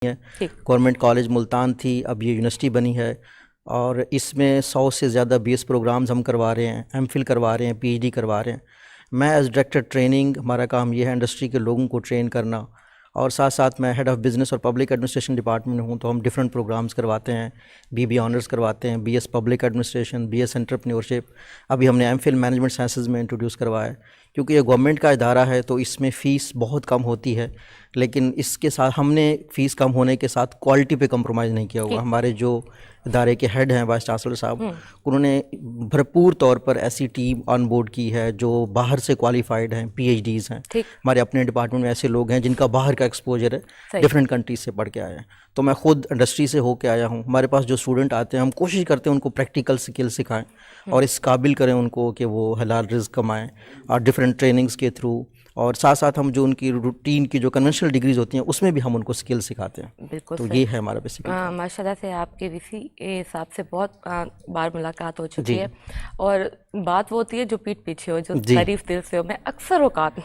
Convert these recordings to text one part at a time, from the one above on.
ہے. Government college Multan تھی، اب یہ یونیورسٹی بنی ہے، اور اس میں 100 سے زیادہ BS پروگرامز ہم کروا رہے ہیں، MPhil کروا رہے ہیں، PhD کروا رہے ہیں. میں ایز ڈائریکٹر ٹریننگ، ہمارا کام یہ ہے انڈسٹری کے لوگوں کو ٹرین کرنا، اور ساتھ ساتھ میں ہیڈ آف بزنس اور پبلک ایڈمنسٹریشن ڈپارٹمنٹ ہوں، تو ہم ڈفرینٹ پروگرامز کرواتے ہیں. BB آنرز کرواتے ہیں، BS public administration, BS entrepreneurship. ابھی ہم نے MPhil مینجمنٹ سائنسز میں انٹروڈیوس کروایا ہے. کیونکہ یہ گورنمنٹ کا ادارہ ہے تو اس میں فیس بہت کم ہوتی ہے، لیکن اس کے ساتھ ہم نے فیس کم ہونے کے ساتھ کوالٹی پہ کمپرومائز نہیں کیا ہوا. ہمارے جو ادارے کے ہیڈ ہیں وائس چانسلر صاحب، انہوں نے بھرپور طور پر ایسی ٹیم آن بورڈ کی ہے جو باہر سے کوالیفائڈ ہیں، PhDs ہیں. ہمارے اپنے ڈپارٹمنٹ میں ایسے لوگ ہیں جن کا باہر کا ایکسپوجر ہے، ڈفرینٹ کنٹریز سے پڑھ کے آئے ہیں. تو میں خود انڈسٹری سے ہو کے آیا ہوں. ہمارے پاس جو اسٹوڈنٹ آتے ہیں ہم کوشش کرتے ہیں ان کو پریکٹیکل سکل سکھائیں اور اس قابل کریں ان کو کہ وہ حلال رزق کمائیں، اور ڈفرینٹ ٹریننگز کے تھرو، اور ساتھ ساتھ ہم جو ان کی روٹین کی جو کنونشنل ڈگریز ہوتی ہیں اس میں بھی ہم ان کو سکل سکھاتے ہیں. بالکل تو یہ ہے ہمارا بیسک. ماشاء اللہ سے آپ کے ویسی صاحب سے بہت بار ملاقات ہو چکی ہے، اور بات وہ ہوتی ہے جو پیٹھ پیچھے ہو، جو تعریف دل سے ہو. میں اکثر اوقات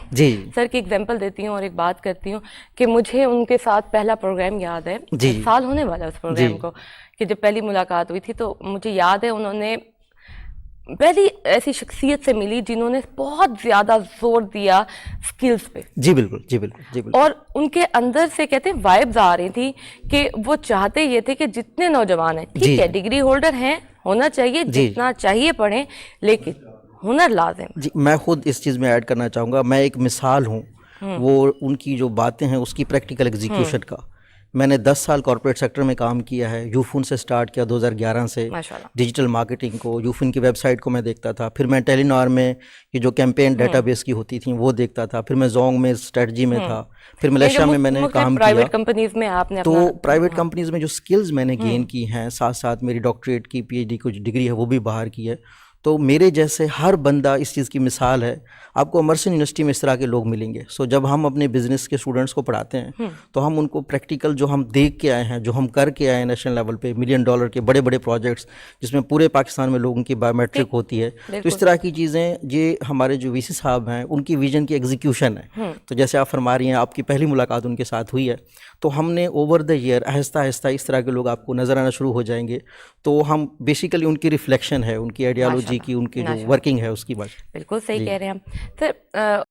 سر کی ایگزامپل دیتی ہوں اور ایک بات کرتی ہوں کہ مجھے ان کے ساتھ پہلا پروگرام یاد ہے، سال ہونے والا اس پروگرام کو، کہ جب پہلی ملاقات ہوئی تھی تو مجھے یاد ہے انہوں نے پہلی ایسی شخصیت سے ملی جنہوں نے بہت زیادہ زور دیا سکلز پہ. جی بالکل، جی بالکل، جی بالکل. اور ان کے اندر سے کہتے ہیں وائبز آ رہی تھی کہ وہ چاہتے یہ تھے کہ جتنے نوجوان ہیں، ٹھیک ہے ڈگری ہولڈر ہیں، ہونا چاہیے جتنا چاہیے پڑھیں، لیکن ہنر لازم. جی میں خود اس چیز میں ایڈ کرنا چاہوں گا. میں ایک مثال ہوں وہ ان کی جو باتیں ہیں اس کی پریکٹیکل ایگزیکیوشن کا. میں نے 10 سال کارپوریٹ سیکٹر میں کام کیا ہے. یوفون سے سٹارٹ کیا 2011 سے، ڈیجیٹل مارکیٹنگ کو، یوفون کی ویب سائٹ کو میں دیکھتا تھا. پھر میں ٹیلی نار میں یہ جو کیمپین ڈیٹا بیس کی ہوتی تھیں وہ دیکھتا تھا. پھر میں زونگ میں اسٹریٹجی میں تھا. پھر ملیشیا میں نے کام کیا. پرائیویٹ کمپنیز میں آپ نے تو پرائیویٹ کمپنیز میں جو سکلز میں نے گین کی ہیں، ساتھ ساتھ میری ڈاکٹریٹ کی PhD کی جو ڈگری ہے وہ بھی باہر کی ہے. تو میرے جیسے ہر بندہ اس چیز کی مثال ہے. آپ کو امرسن یونیورسٹی میں اس طرح کے لوگ ملیں گے. سو جب ہم اپنے بزنس کے اسٹوڈنٹس کو پڑھاتے ہیں تو ہم ان کو پریکٹیکل جو ہم دیکھ کے آئے ہیں، جو ہم کر کے آئے ہیں نیشنل لیول پہ، $1 ملین کے بڑے بڑے پروجیکٹس جس میں پورے پاکستان میں لوگوں کی بایو میٹرک ہوتی ہے، تو اس طرح کی چیزیں یہ ہمارے جو VC صاحب ہیں ان کی ویژن کی ایگزیکیوشن ہے. تو جیسے آپ فرما رہی ہیں آپ کی پہلی ملاقات ان کے ساتھ ہوئی ہے، تو ہم نے اوور دا ایئر آہستہ آہستہ اس طرح کے لوگ آپ کو نظر آنا شروع ہو جائیں گے. تو ہم بیسیکلی ان کی ریفلیکشن ہے، ان کی آئیڈیالوجی کی، ان کی جو ورکنگ ہے اس کی بات. بالکل صحیح کہہ رہے ہیں ہم سر.